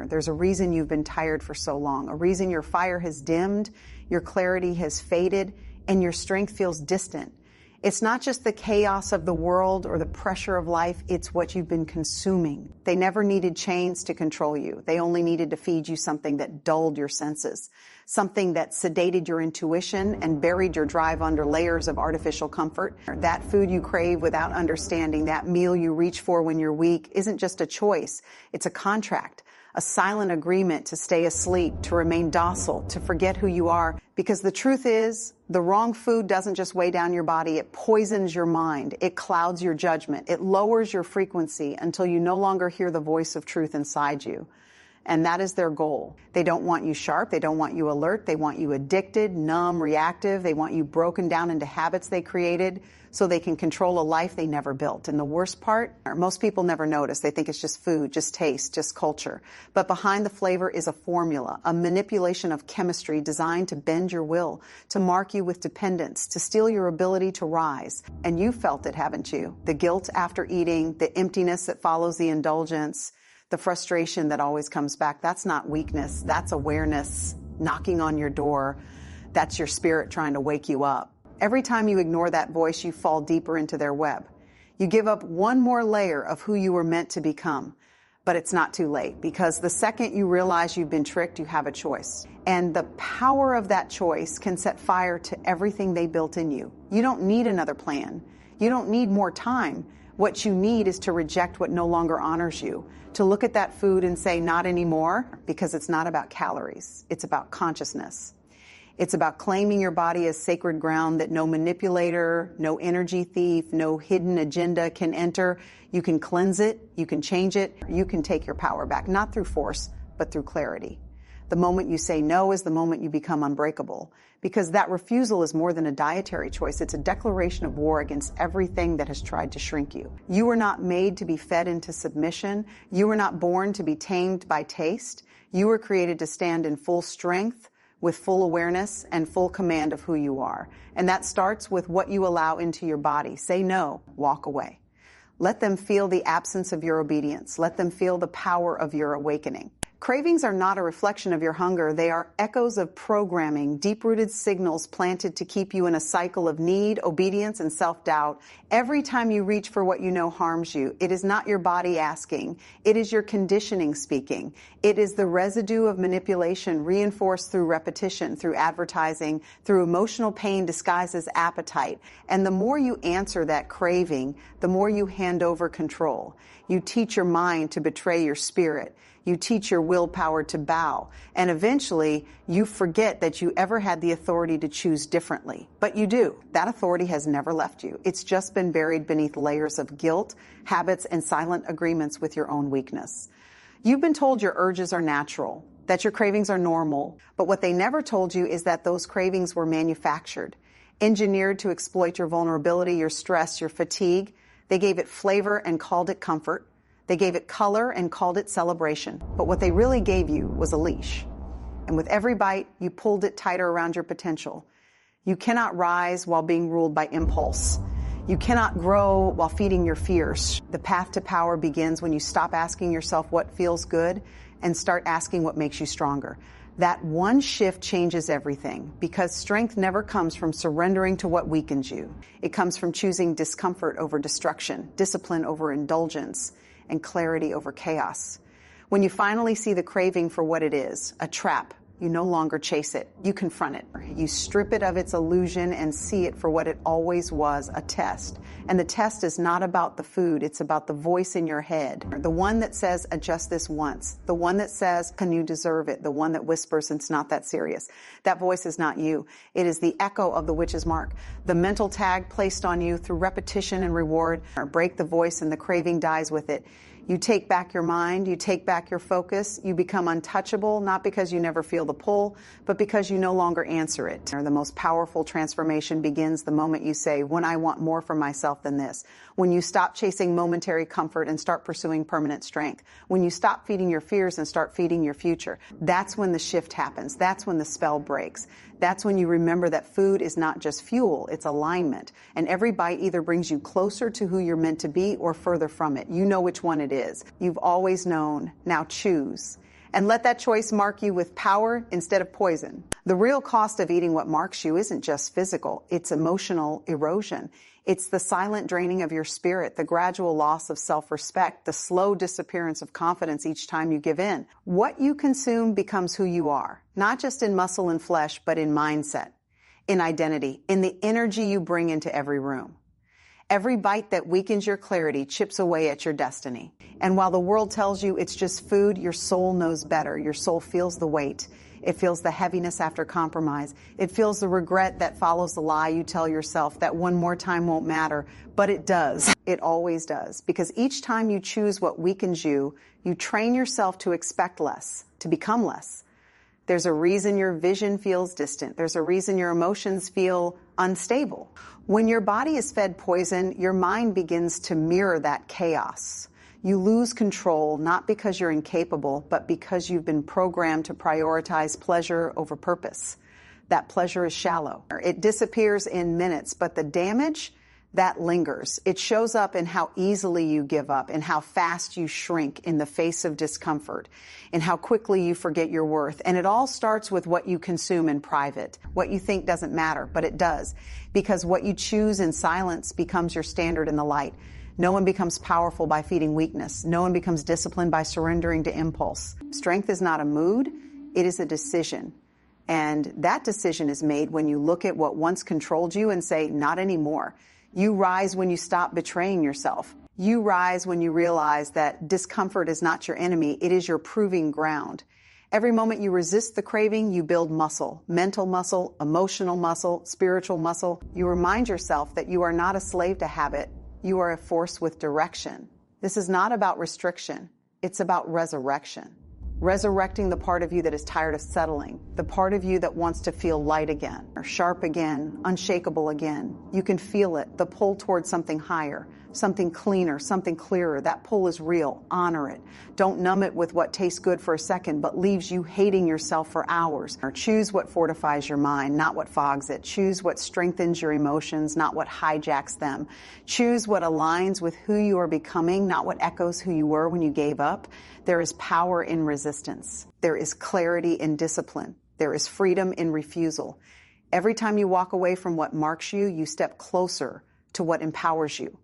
There's a reason you've been tired for so long, a reason your fire has dimmed, your clarity has faded, and your strength feels distant. It's not just the chaos of the world or the pressure of life, it's what you've been consuming. They never needed chains to control you. They only needed to feed you something that dulled your senses, something that sedated your intuition and buried your drive under layers of artificial comfort. That food you crave without understanding, that meal you reach for when you're weak, isn't just a choice, it's a contract. A silent agreement to stay asleep, to remain docile, to forget who you are. Because the truth is, the wrong food doesn't just weigh down your body, it poisons your mind, it clouds your judgment, it lowers your frequency until you no longer hear the voice of truth inside you. And that is their goal. They don't want you sharp, they don't want you alert, they want you addicted, numb, reactive, they want you broken down into habits they created so they can control a life they never built. And the worst part, most people never notice. They think it's just food, just taste, just culture. But behind the flavor is a formula, a manipulation of chemistry designed to bend your will, to mark you with dependence, to steal your ability to rise. And you felt it, haven't you? The guilt after eating, the emptiness that follows the indulgence, the frustration that always comes back. That's not weakness. That's awareness knocking on your door. That's your spirit trying to wake you up. Every time you ignore that voice, you fall deeper into their web. You give up one more layer of who you were meant to become. But it's not too late, because the second you realize you've been tricked, you have a choice. And the power of that choice can set fire to everything they built in you. You don't need another plan. You don't need more time. What you need is to reject what no longer honors you, to look at that food and say, not anymore, because it's not about calories. It's about consciousness. It's about claiming your body as sacred ground that no manipulator, no energy thief, no hidden agenda can enter. You can cleanse it, you can change it, you can take your power back, not through force, but through clarity. The moment you say no is the moment you become unbreakable, because that refusal is more than a dietary choice. It's a declaration of war against everything that has tried to shrink you. You were not made to be fed into submission. You were not born to be tamed by taste. You were created to stand in full strength, with full awareness and full command of who you are. And that starts with what you allow into your body. Say no, walk away. Let them feel the absence of your obedience. Let them feel the power of your awakening. Cravings are not a reflection of your hunger. They are echoes of programming, deep-rooted signals planted to keep you in a cycle of need, obedience, and self-doubt. Every time you reach for what you know harms you, it is not your body asking. It is your conditioning speaking. It is the residue of manipulation reinforced through repetition, through advertising, through emotional pain disguised as appetite. And the more you answer that craving, the more you hand over control. You teach your mind to betray your spirit. You teach your willpower to bow. And eventually, you forget that you ever had the authority to choose differently. But you do. That authority has never left you. It's just been buried beneath layers of guilt, habits, and silent agreements with your own weakness. You've been told your urges are natural, that your cravings are normal. But what they never told you is that those cravings were manufactured, engineered to exploit your vulnerability, your stress, your fatigue. They gave it flavor and called it comfort. They gave it color and called it celebration. But what they really gave you was a leash. And with every bite, you pulled it tighter around your potential. You cannot rise while being ruled by impulse. You cannot grow while feeding your fears. The path to power begins when you stop asking yourself what feels good and start asking what makes you stronger. That one shift changes everything, because strength never comes from surrendering to what weakens you. It comes from choosing discomfort over destruction, discipline over indulgence, and clarity over chaos. When you finally see the craving for what it is, a trap, you no longer chase it. You confront it. You strip it of its illusion and see it for what it always was, a test. And the test is not about the food. It's about the voice in your head. The one that says, adjust this once. The one that says, can you deserve it? The one that whispers, it's not that serious. That voice is not you. It is the echo of the witch's mark. The mental tag placed on you through repetition and reward. Break the voice and the craving dies with it. You take back your mind, you take back your focus, you become untouchable, not because you never feel the pull, but because you no longer answer it. The most powerful transformation begins the moment you say, when I want more for myself than this. When you stop chasing momentary comfort and start pursuing permanent strength. When you stop feeding your fears and start feeding your future. That's when the shift happens. That's when the spell breaks. That's when you remember that food is not just fuel, it's alignment. And every bite either brings you closer to who you're meant to be or further from it. You know which one it is. You've always known. Now choose. And let that choice mark you with power instead of poison. The real cost of eating what marks you isn't just physical, it's emotional erosion. It's the silent draining of your spirit, the gradual loss of self-respect, the slow disappearance of confidence each time you give in. What you consume becomes who you are, not just in muscle and flesh, but in mindset, in identity, in the energy you bring into every room. Every bite that weakens your clarity chips away at your destiny. And while the world tells you it's just food, your soul knows better. Your soul feels the weight. It feels the heaviness after compromise. It feels the regret that follows the lie you tell yourself that one more time won't matter. But it does. It always does. Because each time you choose what weakens you, you train yourself to expect less, to become less. There's a reason your vision feels distant. There's a reason your emotions feel unstable. When your body is fed poison, your mind begins to mirror that chaos. You lose control, not because you're incapable, but because you've been programmed to prioritize pleasure over purpose. That pleasure is shallow. It disappears in minutes, but the damage, that lingers. It shows up in how easily you give up, in how fast you shrink in the face of discomfort, in how quickly you forget your worth. And it all starts with what you consume in private. What you think doesn't matter, but it does. Because what you choose in silence becomes your standard in the light. No one becomes powerful by feeding weakness. No one becomes disciplined by surrendering to impulse. Strength is not a mood, it is a decision. And that decision is made when you look at what once controlled you and say, not anymore. You rise when you stop betraying yourself. You rise when you realize that discomfort is not your enemy, it is your proving ground. Every moment you resist the craving, you build muscle, mental muscle, emotional muscle, spiritual muscle. You remind yourself that you are not a slave to habit. You are a force with direction. This is not about restriction. It's about resurrection. Resurrecting the part of you that is tired of settling, the part of you that wants to feel light again, or sharp again, unshakable again. You can feel it, the pull towards something higher, something cleaner, something clearer. That pull is real. Honor it. Don't numb it with what tastes good for a second, but leaves you hating yourself for hours. Or choose what fortifies your mind, not what fogs it. Choose what strengthens your emotions, not what hijacks them. Choose what aligns with who you are becoming, not what echoes who you were when you gave up. There is power in resistance. There is clarity in discipline. There is freedom in refusal. Every time you walk away from what marks you, you step closer to what empowers you.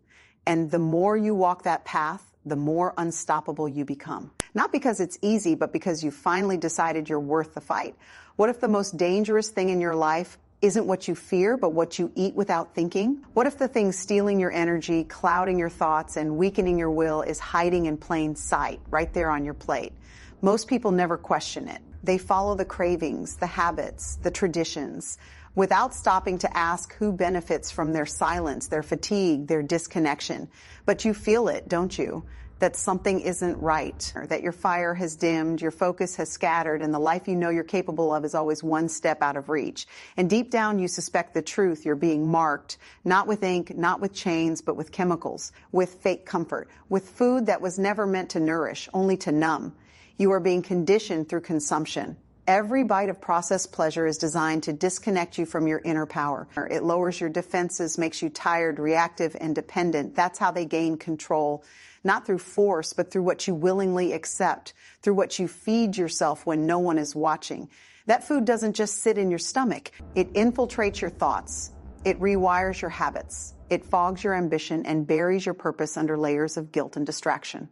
And the more you walk that path, the more unstoppable you become. Not because it's easy, but because you finally decided you're worth the fight. What if the most dangerous thing in your life isn't what you fear, but what you eat without thinking? What if the thing stealing your energy, clouding your thoughts, and weakening your will is hiding in plain sight, right there on your plate? Most people never question it. They follow the cravings, the habits, the traditions, without stopping to ask who benefits from their silence, their fatigue, their disconnection. But you feel it, don't you? That something isn't right, or that your fire has dimmed, your focus has scattered, and the life you know you're capable of is always one step out of reach. And deep down you suspect the truth. You're being marked, not with ink, not with chains, but with chemicals, with fake comfort, with food that was never meant to nourish, only to numb. You are being conditioned through consumption. Every bite of processed pleasure is designed to disconnect you from your inner power. It lowers your defenses, makes you tired, reactive, and dependent. That's how they gain control, not through force, but through what you willingly accept, through what you feed yourself when no one is watching. That food doesn't just sit in your stomach. It infiltrates your thoughts. It rewires your habits. It fogs your ambition and buries your purpose under layers of guilt and distraction.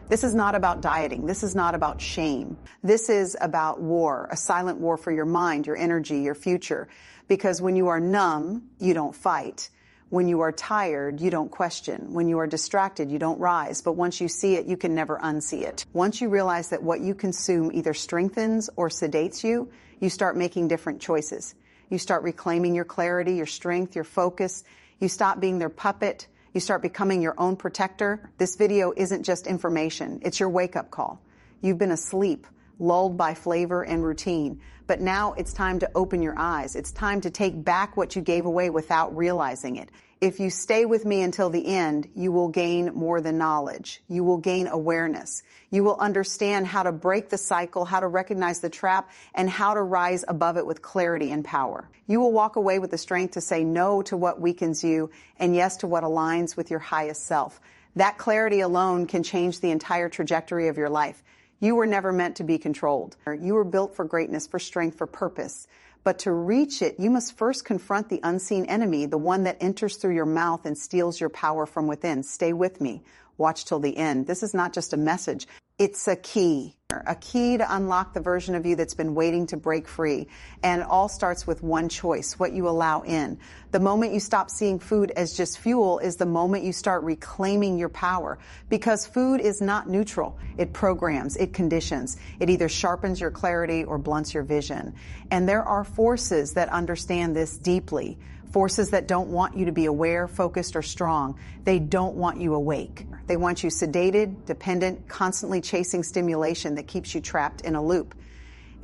This is not about dieting. This is not about shame. This is about war, a silent war for your mind, your energy, your future. Because when you are numb, you don't fight. When you are tired, you don't question. When you are distracted, you don't rise. But once you see it, you can never unsee it. Once you realize that what you consume either strengthens or sedates you, you start making different choices. You start reclaiming your clarity, your strength, your focus. You stop being their puppet. You start becoming your own protector. This video isn't just information. It's your wake-up call. You've been asleep, lulled by flavor and routine. But now it's time to open your eyes. It's time to take back what you gave away without realizing it. If you stay with me until the end, you will gain more than knowledge. You will gain awareness. You will understand how to break the cycle, how to recognize the trap, and how to rise above it with clarity and power. You will walk away with the strength to say no to what weakens you and yes to what aligns with your highest self. That clarity alone can change the entire trajectory of your life. You were never meant to be controlled. You were built for greatness, for strength, for purpose. But to reach it, you must first confront the unseen enemy, the one that enters through your mouth and steals your power from within. Stay with me. Watch till the end. This is not just a message. It's a key to unlock the version of you that's been waiting to break free. And it all starts with one choice, what you allow in. The moment you stop seeing food as just fuel is the moment you start reclaiming your power. Because food is not neutral. It programs, it conditions. It either sharpens your clarity or blunts your vision. And there are forces that understand this deeply. Forces that don't want you to be aware, focused, or strong. They don't want you awake. They want you sedated, dependent, constantly chasing stimulation that keeps you trapped in a loop.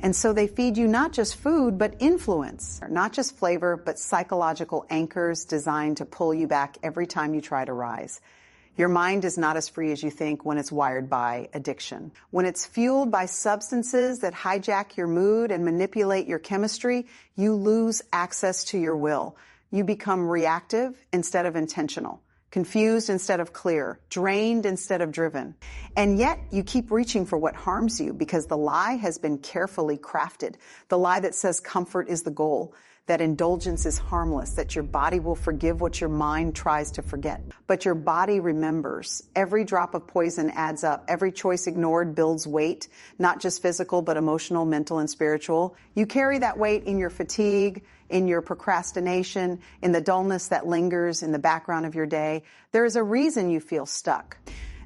And so they feed you not just food, but influence. Not just flavor, but psychological anchors designed to pull you back every time you try to rise. Your mind is not as free as you think when it's wired by addiction. When it's fueled by substances that hijack your mood and manipulate your chemistry, you lose access to your will. You become reactive instead of intentional, confused instead of clear, drained instead of driven. And yet you keep reaching for what harms you because the lie has been carefully crafted. The lie that says comfort is the goal, that indulgence is harmless, that your body will forgive what your mind tries to forget. But your body remembers. Every drop of poison adds up. Every choice ignored builds weight, not just physical, but emotional, mental, and spiritual. You carry that weight in your fatigue, in your procrastination, in the dullness that lingers in the background of your day. There is a reason you feel stuck.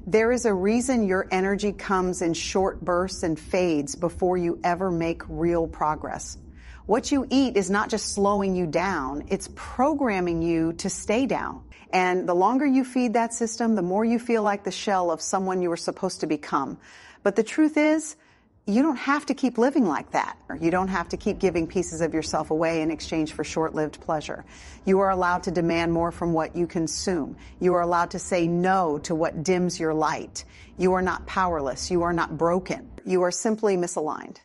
There is a reason your energy comes in short bursts and fades before you ever make real progress. What you eat is not just slowing you down, it's programming you to stay down. And the longer you feed that system, the more you feel like the shell of someone you were supposed to become. But the truth is, you don't have to keep living like that. You don't have to keep giving pieces of yourself away in exchange for short-lived pleasure. You are allowed to demand more from what you consume. You are allowed to say no to what dims your light. You are not powerless. You are not broken. You are simply misaligned.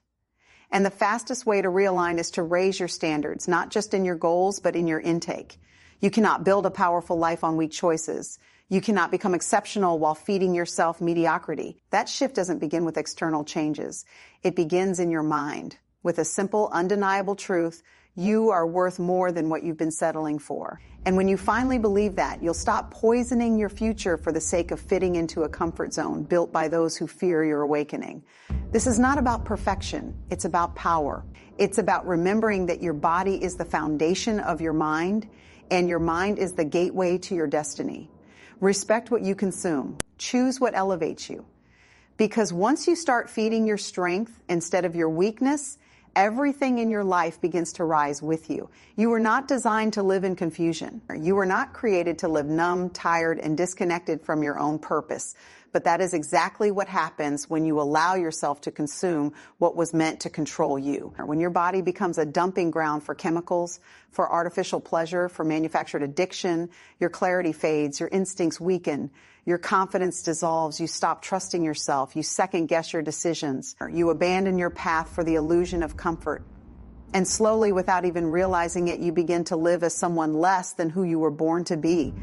And the fastest way to realign is to raise your standards, not just in your goals, but in your intake. You cannot build a powerful life on weak choices. You cannot become exceptional while feeding yourself mediocrity. That shift doesn't begin with external changes. It begins in your mind with a simple, undeniable truth. You are worth more than what you've been settling for. And when you finally believe that, you'll stop poisoning your future for the sake of fitting into a comfort zone built by those who fear your awakening. This is not about perfection. It's about power. It's about remembering that your body is the foundation of your mind, and your mind is the gateway to your destiny. Respect what you consume. Choose what elevates you. Because once you start feeding your strength instead of your weakness, everything in your life begins to rise with you. You were not designed to live in confusion. You were not created to live numb, tired, and disconnected from your own purpose. But that is exactly what happens when you allow yourself to consume what was meant to control you. When your body becomes a dumping ground for chemicals, for artificial pleasure, for manufactured addiction, your clarity fades, your instincts weaken, your confidence dissolves, you stop trusting yourself, you second guess your decisions, you abandon your path for the illusion of comfort. And slowly, without even realizing it, you begin to live as someone less than who you were born to be.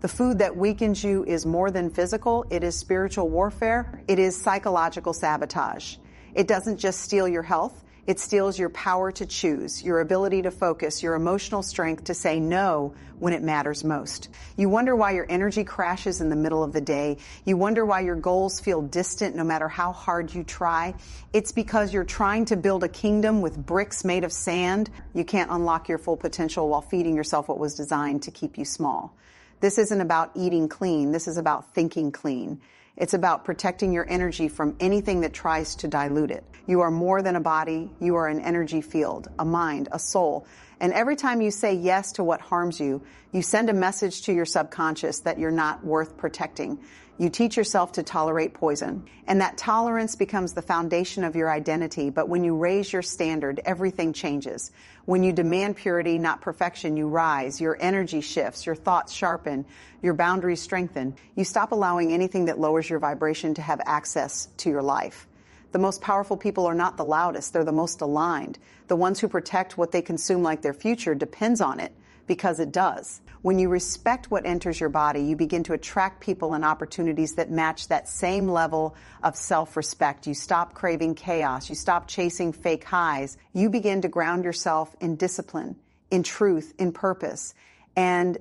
The food that weakens you is more than physical. It is spiritual warfare. It is psychological sabotage. It doesn't just steal your health. It steals your power to choose, your ability to focus, your emotional strength to say no when it matters most. You wonder why your energy crashes in the middle of the day. You wonder why your goals feel distant no matter how hard you try. It's because you're trying to build a kingdom with bricks made of sand. You can't unlock your full potential while feeding yourself what was designed to keep you small. This isn't about eating clean. This is about thinking clean. It's about protecting your energy from anything that tries to dilute it. You are more than a body. You are an energy field, a mind, a soul. And every time you say yes to what harms you, you send a message to your subconscious that you're not worth protecting. You teach yourself to tolerate poison. And that tolerance becomes the foundation of your identity. But when you raise your standard, everything changes. When you demand purity, not perfection, you rise. Your energy shifts. Your thoughts sharpen. Your boundaries strengthen. You stop allowing anything that lowers your vibration to have access to your life. The most powerful people are not the loudest. They're the most aligned. The ones who protect what they consume like their future depends on it. because it does. When you respect what enters your body, you begin to attract people and opportunities that match that same level of self-respect. You stop craving chaos. You stop chasing fake highs. You begin to ground yourself in discipline, in truth, in purpose. And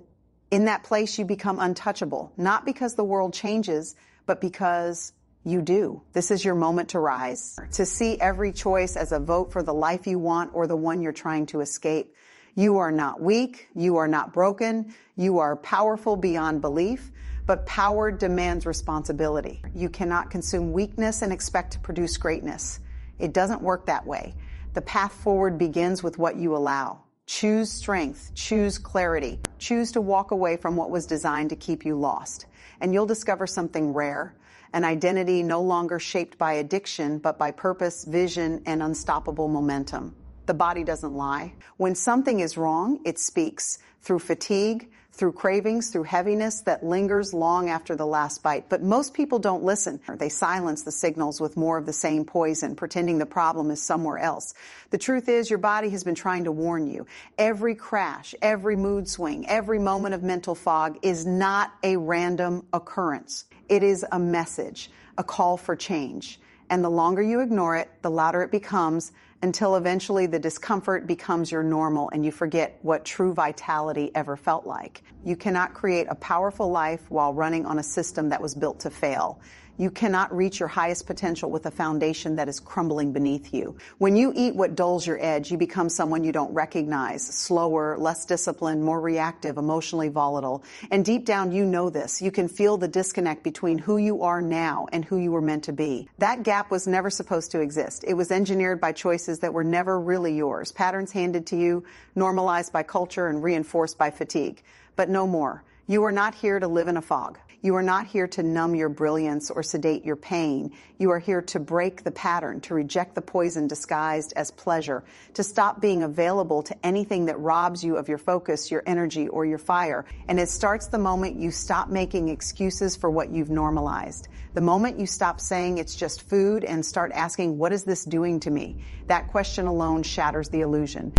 in that place, you become untouchable, not because the world changes, but because you do. This is your moment to rise, to see every choice as a vote for the life you want or the one you're trying to escape. You are not weak. You are not broken. You are powerful beyond belief, but power demands responsibility. You cannot consume weakness and expect to produce greatness. It doesn't work that way. The path forward begins with what you allow. Choose strength, choose clarity, choose to walk away from what was designed to keep you lost. And you'll discover something rare, an identity no longer shaped by addiction, but by purpose, vision, and unstoppable momentum. The body doesn't lie. When something is wrong, it speaks through fatigue, through cravings, through heaviness that lingers long after the last bite. But most people don't listen. They silence the signals with more of the same poison, pretending the problem is somewhere else. The truth is, your body has been trying to warn you. Every crash, every mood swing, every moment of mental fog is not a random occurrence. It is a message, a call for change. And the longer you ignore it, the louder it becomes, until eventually the discomfort becomes your normal and you forget what true vitality ever felt like. You cannot create a powerful life while running on a system that was built to fail. You cannot reach your highest potential with a foundation that is crumbling beneath you. When you eat what dulls your edge, you become someone you don't recognize, slower, less disciplined, more reactive, emotionally volatile. And deep down, you know this. You can feel the disconnect between who you are now and who you were meant to be. That gap was never supposed to exist. It was engineered by choices that were never really yours, patterns handed to you, normalized by culture, and reinforced by fatigue. But no more. You are not here to live in a fog. You are not here to numb your brilliance or sedate your pain. You are here to break the pattern, to reject the poison disguised as pleasure, to stop being available to anything that robs you of your focus, your energy, or your fire. And it starts the moment you stop making excuses for what you've normalized. The moment you stop saying it's just food and start asking, what is this doing to me? That question alone shatters the illusion.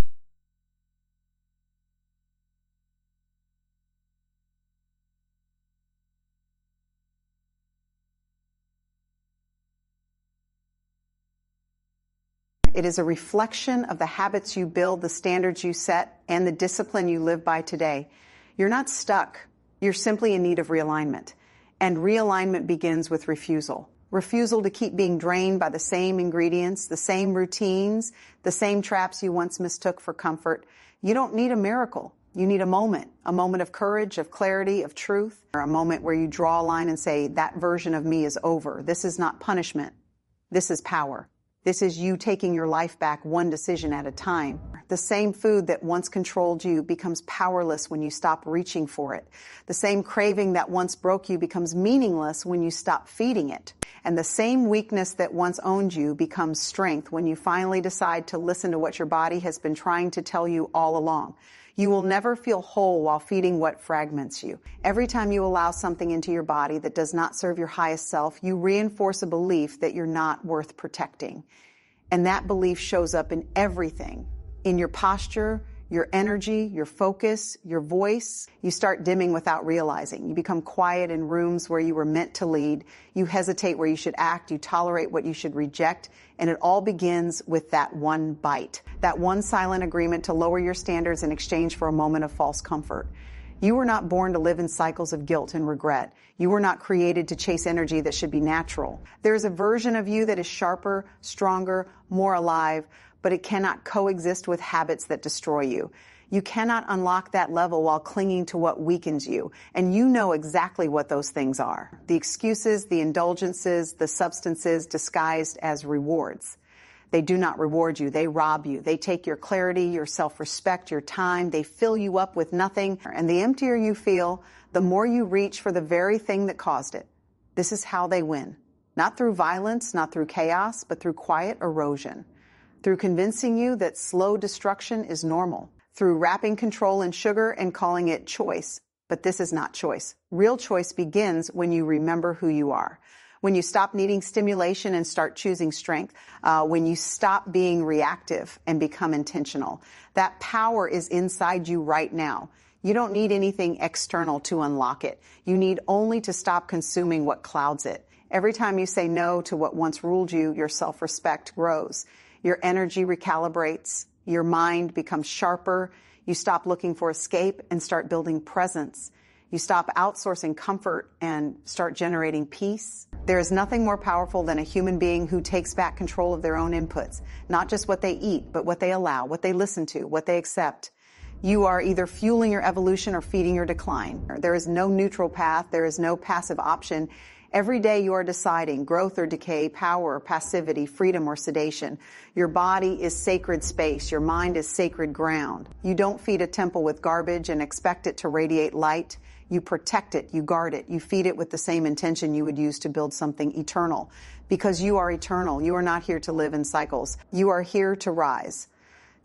It is a reflection of the habits you build, the standards you set, and the discipline you live by today. You're not stuck. You're simply in need of realignment. And realignment begins with refusal. Refusal to keep being drained by the same ingredients, the same routines, the same traps you once mistook for comfort. You don't need a miracle. You need a moment of courage, of clarity, of truth, or a moment where you draw a line and say, that version of me is over. This is not punishment. This is power. This is you taking your life back one decision at a time. The same food that once controlled you becomes powerless when you stop reaching for it. The same craving that once broke you becomes meaningless when you stop feeding it. And the same weakness that once owned you becomes strength when you finally decide to listen to what your body has been trying to tell you all along. You will never feel whole while feeding what fragments you. Every time you allow something into your body that does not serve your highest self, you reinforce a belief that you're not worth protecting. And that belief shows up in everything, in your posture, your energy, your focus, your voice. You start dimming without realizing. You become quiet in rooms where you were meant to lead. You hesitate where you should act. You tolerate what you should reject. And it all begins with that one bite, that one silent agreement to lower your standards in exchange for a moment of false comfort. You were not born to live in cycles of guilt and regret. You were not created to chase energy that should be natural. There is a version of you that is sharper, stronger, more alive, but it cannot coexist with habits that destroy you. You cannot unlock that level while clinging to what weakens you. And you know exactly what those things are. The excuses, the indulgences, the substances disguised as rewards. They do not reward you. They rob you. They take your clarity, your self-respect, your time. They fill you up with nothing. And the emptier you feel, the more you reach for the very thing that caused it. This is how they win. Not through violence, not through chaos, but through quiet erosion. Through convincing you that slow destruction is normal. Through wrapping control in sugar and calling it choice. But this is not choice. Real choice begins when you remember who you are. When you stop needing stimulation and start choosing strength, when you stop being reactive and become intentional. That power is inside you right now. You don't need anything external to unlock it. You need only to stop consuming what clouds it. Every time you say no to what once ruled you, your self-respect grows. Your energy recalibrates. Your mind becomes sharper. You stop looking for escape and start building presence. You stop outsourcing comfort and start generating peace. There is nothing more powerful than a human being who takes back control of their own inputs, not just what they eat, but what they allow, what they listen to, what they accept. You are either fueling your evolution or feeding your decline. There is no neutral path. There is no passive option. Every day you are deciding growth or decay, power or passivity, freedom or sedation. Your body is sacred space. Your mind is sacred ground. You don't feed a temple with garbage and expect it to radiate light. You protect it, you guard it, you feed it with the same intention you would use to build something eternal. Because you are eternal. You are not here to live in cycles. You are here to rise.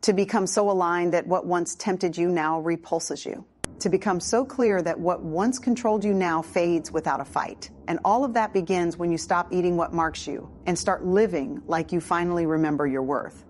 To become so aligned that what once tempted you now repulses you. To become so clear that what once controlled you now fades without a fight. And all of that begins when you stop eating what marks you and start living like you finally remember your worth.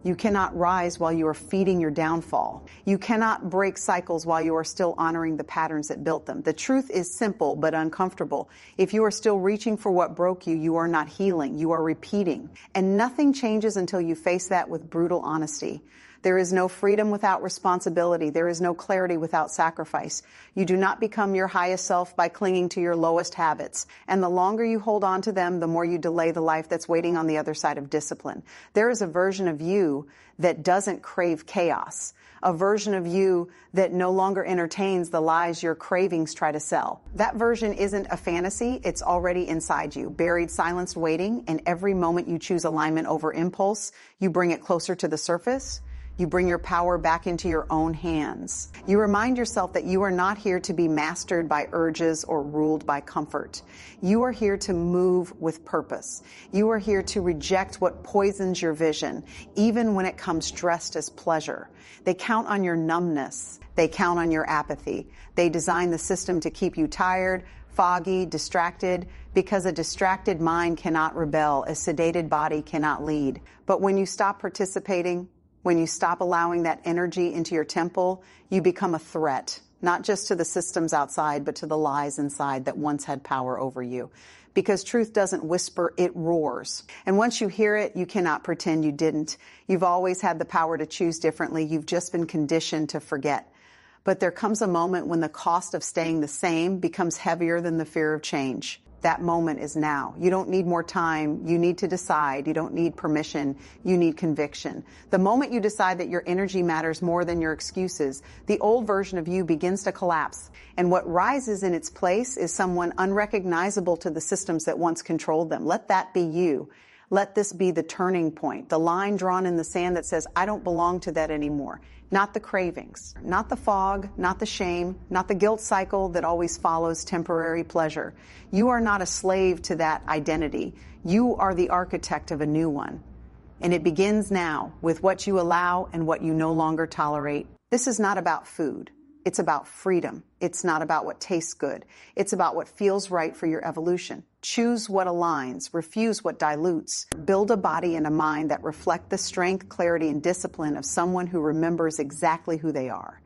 You cannot rise while you are feeding your downfall. You cannot break cycles while you are still honoring the patterns that built them. The truth is simple but uncomfortable. If you are still reaching for what broke you, you are not healing. You are repeating. And nothing changes until you face that with brutal honesty. There is no freedom without responsibility. There is no clarity without sacrifice. You do not become your highest self by clinging to your lowest habits. And the longer you hold on to them, the more you delay the life that's waiting on the other side of discipline. There is a version of you that doesn't crave chaos. A version of you that no longer entertains the lies your cravings try to sell. That version isn't a fantasy. It's already inside you, buried, silenced, waiting. And every moment you choose alignment over impulse, you bring it closer to the surface. You bring your power back into your own hands. You remind yourself that you are not here to be mastered by urges or ruled by comfort. You are here to move with purpose. You are here to reject what poisons your vision, even when it comes dressed as pleasure. They count on your numbness. They count on your apathy. They design the system to keep you tired, foggy, distracted, because a distracted mind cannot rebel, a sedated body cannot lead. But when you stop participating, when you stop allowing that energy into your temple, you become a threat, not just to the systems outside, but to the lies inside that once had power over you. Because truth doesn't whisper, it roars. And once you hear it, you cannot pretend you didn't. You've always had the power to choose differently. You've just been conditioned to forget. But there comes a moment when the cost of staying the same becomes heavier than the fear of change. That moment is now. You don't need more time. You need to decide. You don't need permission. You need conviction. The moment you decide that your energy matters more than your excuses, the old version of you begins to collapse. And what rises in its place is someone unrecognizable to the systems that once controlled them. Let that be you. Let this be the turning point, the line drawn in the sand that says, I don't belong to that anymore. Not the cravings, not the fog, not the shame, not the guilt cycle that always follows temporary pleasure. You are not a slave to that identity. You are the architect of a new one. And it begins now with what you allow and what you no longer tolerate. This is not about food. It's about freedom. It's not about what tastes good. It's about what feels right for your evolution. Choose what aligns, refuse what dilutes. Build a body and a mind that reflect the strength, clarity, and discipline of someone who remembers exactly who they are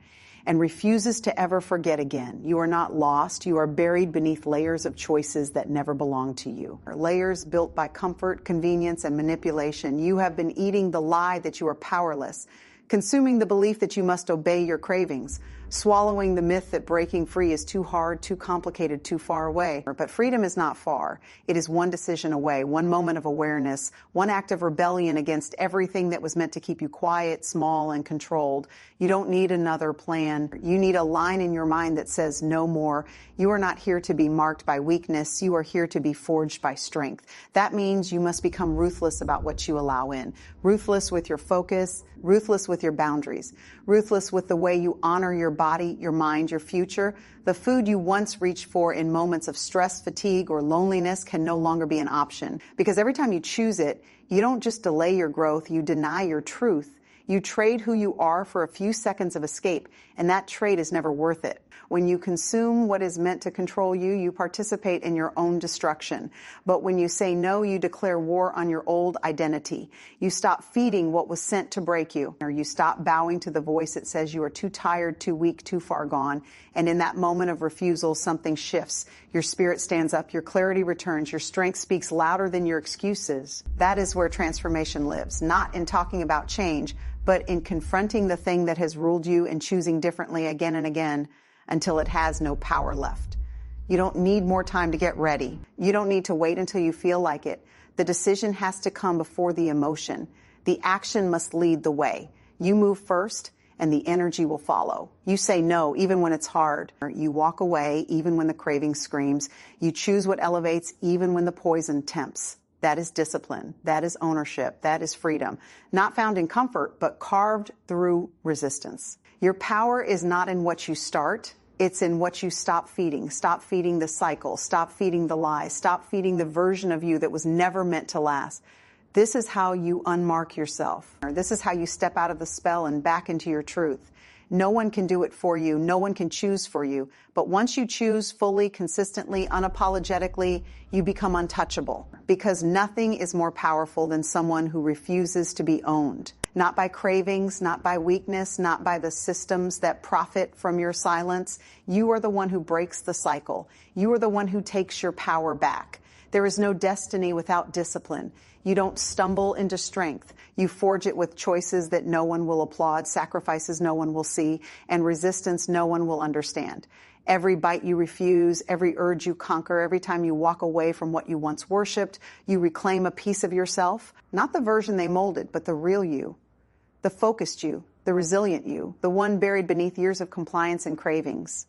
and refuses to ever forget again. You are not lost. You are buried beneath layers of choices that never belong to you. Layers built by comfort, convenience, and manipulation. You have been eating the lie that you are powerless, consuming the belief that you must obey your cravings, swallowing the myth that breaking free is too hard, too complicated, too far away. But freedom is not far. It is one decision away, one moment of awareness, one act of rebellion against everything that was meant to keep you quiet, small, and controlled. You don't need another plan. You need a line in your mind that says no more. You are not here to be marked by weakness. You are here to be forged by strength. That means you must become ruthless about what you allow in. Ruthless with your focus, ruthless with your boundaries, ruthless with the way you honor your body, your mind, your future. The food you once reached for in moments of stress, fatigue, or loneliness can no longer be an option. Because every time you choose it, you don't just delay your growth, you deny your truth. You trade who you are for a few seconds of escape, and that trade is never worth it. When you consume what is meant to control you, you participate in your own destruction. But when you say no, you declare war on your old identity. You stop feeding what was sent to break you, or you stop bowing to the voice that says you are too tired, too weak, too far gone. And in that moment of refusal, something shifts. Your spirit stands up, your clarity returns, your strength speaks louder than your excuses. That is where transformation lives, not in talking about change, but in confronting the thing that has ruled you and choosing differently again and again until it has no power left. You don't need more time to get ready. You don't need to wait until you feel like it. The decision has to come before the emotion. The action must lead the way. You move first, and the energy will follow. You say no, even when it's hard. You walk away, even when the craving screams. You choose what elevates, even when the poison tempts. That is discipline. That is ownership. That is freedom. Not found in comfort, but carved through resistance. Your power is not in what you start. It's in what you stop feeding. Stop feeding the cycle. Stop feeding the lies. Stop feeding the version of you that was never meant to last. This is how you unmark yourself. This is how you step out of the spell and back into your truth. No one can do it for you. No one can choose for you. But once you choose fully, consistently, unapologetically, you become untouchable. Because nothing is more powerful than someone who refuses to be owned. Not by cravings, not by weakness, not by the systems that profit from your silence. You are the one who breaks the cycle. You are the one who takes your power back. There is no destiny without discipline. You don't stumble into strength. You forge it with choices that no one will applaud, sacrifices no one will see, and resistance no one will understand. Every bite you refuse, every urge you conquer, every time you walk away from what you once worshipped, you reclaim a piece of yourself. Not the version they molded, but the real you, the focused you, the resilient you, the one buried beneath years of compliance and cravings.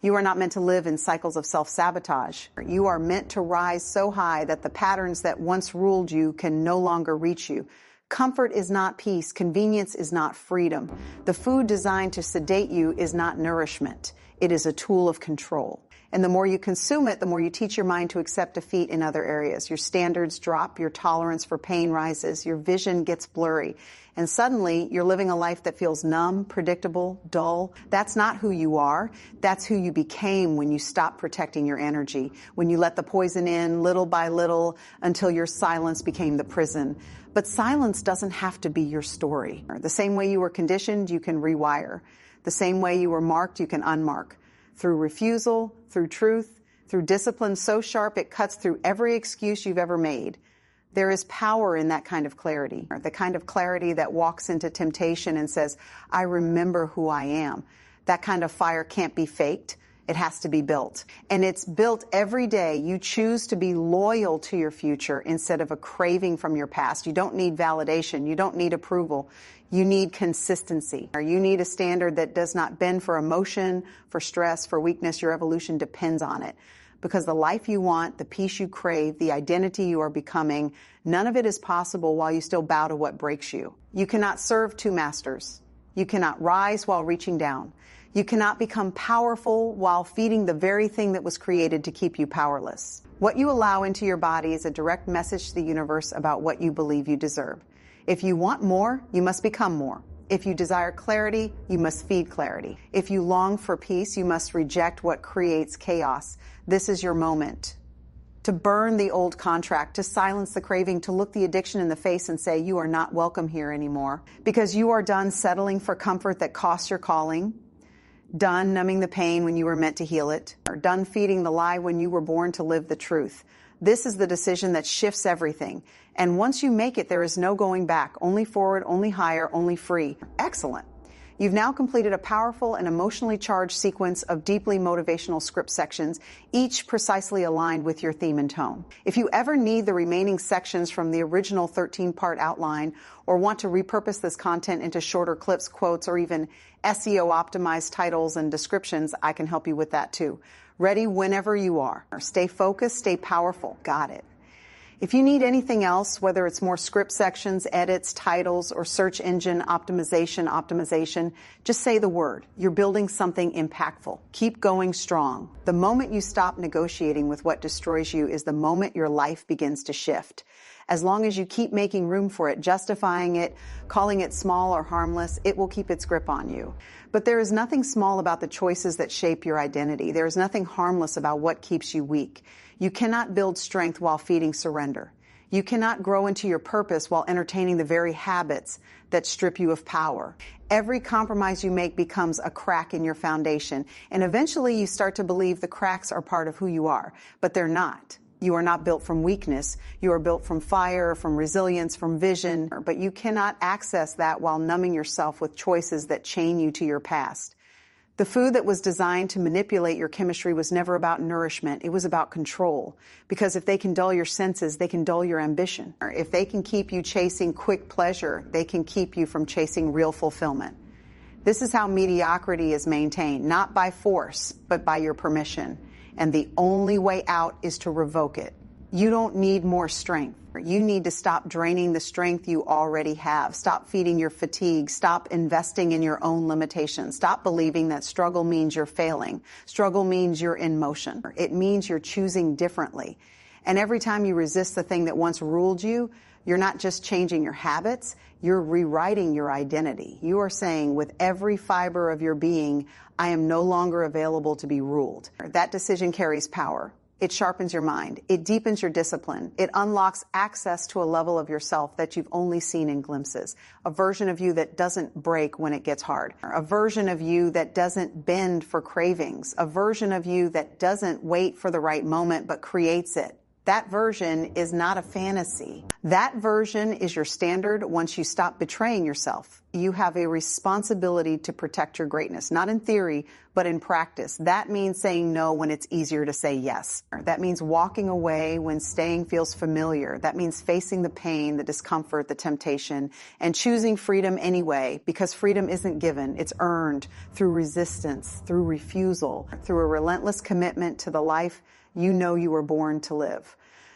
You are not meant to live in cycles of self-sabotage. You are meant to rise so high that the patterns that once ruled you can no longer reach you. Comfort is not peace. Convenience is not freedom. The food designed to sedate you is not nourishment. It is a tool of control. And the more you consume it, the more you teach your mind to accept defeat in other areas. Your standards drop, your tolerance for pain rises, your vision gets blurry. And suddenly, you're living a life that feels numb, predictable, dull. That's not who you are. That's who you became when you stopped protecting your energy, when you let the poison in little by little until your silence became the prison. But silence doesn't have to be your story. The same way you were conditioned, you can rewire. The same way you were marked, you can unmark. Through refusal, through truth, through discipline so sharp it cuts through every excuse you've ever made. There is power in that kind of clarity, the kind of clarity that walks into temptation and says, I remember who I am. That kind of fire can't be faked. It has to be built. And it's built every day. You choose to be loyal to your future instead of a craving from your past. You don't need validation. You don't need approval. You need consistency. Or you need a standard that does not bend for emotion, for stress, for weakness. Your evolution depends on it. Because the life you want, the peace you crave, the identity you are becoming, none of it is possible while you still bow to what breaks you. You cannot serve two masters. You cannot rise while reaching down. You cannot become powerful while feeding the very thing that was created to keep you powerless. What you allow into your body is a direct message to the universe about what you believe you deserve. If you want more, you must become more. If you desire clarity, you must feed clarity. If you long for peace, you must reject what creates chaos. This is your moment to burn the old contract, to silence the craving, to look the addiction in the face and say, you are not welcome here anymore. Because you are done settling for comfort that costs your calling, done numbing the pain when you were meant to heal it, or done feeding the lie when you were born to live the truth. This is the decision that shifts everything. And once you make it, there is no going back. Only forward, only higher, only free. Excellent. You've now completed a powerful and emotionally charged sequence of deeply motivational script sections, each precisely aligned with your theme and tone. If you ever need the remaining sections from the original 13-part outline or want to repurpose this content into shorter clips, quotes, or even SEO-optimized titles and descriptions, I can help you with that too. Ready whenever you are. Stay focused, stay powerful. Got it. If you need anything else, whether it's more script sections, edits, titles, or search engine optimization, just say the word. You're building something impactful. Keep going strong. The moment you stop negotiating with what destroys you is the moment your life begins to shift. As long as you keep making room for it, justifying it, calling it small or harmless, it will keep its grip on you. But there is nothing small about the choices that shape your identity. There is nothing harmless about what keeps you weak. You cannot build strength while feeding surrender. You cannot grow into your purpose while entertaining the very habits that strip you of power. Every compromise you make becomes a crack in your foundation, and eventually you start to believe the cracks are part of who you are, but they're not. You are not built from weakness. You are built from fire, from resilience, from vision, but you cannot access that while numbing yourself with choices that chain you to your past. The food that was designed to manipulate your chemistry was never about nourishment. It was about control. Because if they can dull your senses, they can dull your ambition. If they can keep you chasing quick pleasure, they can keep you from chasing real fulfillment. This is how mediocrity is maintained, not by force, but by your permission. And the only way out is to revoke it. You don't need more strength. You need to stop draining the strength you already have. Stop feeding your fatigue. Stop investing in your own limitations. Stop believing that struggle means you're failing. Struggle means you're in motion. It means you're choosing differently. And every time you resist the thing that once ruled you, you're not just changing your habits, you're rewriting your identity. You are saying with every fiber of your being, I am no longer available to be ruled. That decision carries power. It sharpens your mind. It deepens your discipline. It unlocks access to a level of yourself that you've only seen in glimpses. A version of you that doesn't break when it gets hard. A version of you that doesn't bend for cravings. A version of you that doesn't wait for the right moment but creates it. That version is not a fantasy. That version is your standard once you stop betraying yourself. You have a responsibility to protect your greatness, not in theory, but in practice. That means saying no when it's easier to say yes. That means walking away when staying feels familiar. That means facing the pain, the discomfort, the temptation, and choosing freedom anyway, because freedom isn't given. It's earned through resistance, through refusal, through a relentless commitment to the life you know you were born to live.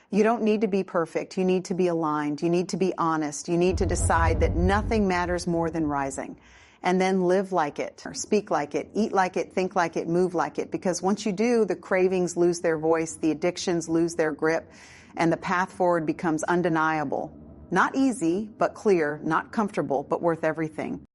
You don't need to be perfect. You need to be aligned. You need to be honest. You need to decide that nothing matters more than rising. And then live like it, or speak like it, eat like it, think like it, move like it. Because once you do, the cravings lose their voice, the addictions lose their grip, and the path forward becomes undeniable. Not easy, but clear. Not comfortable, but worth everything.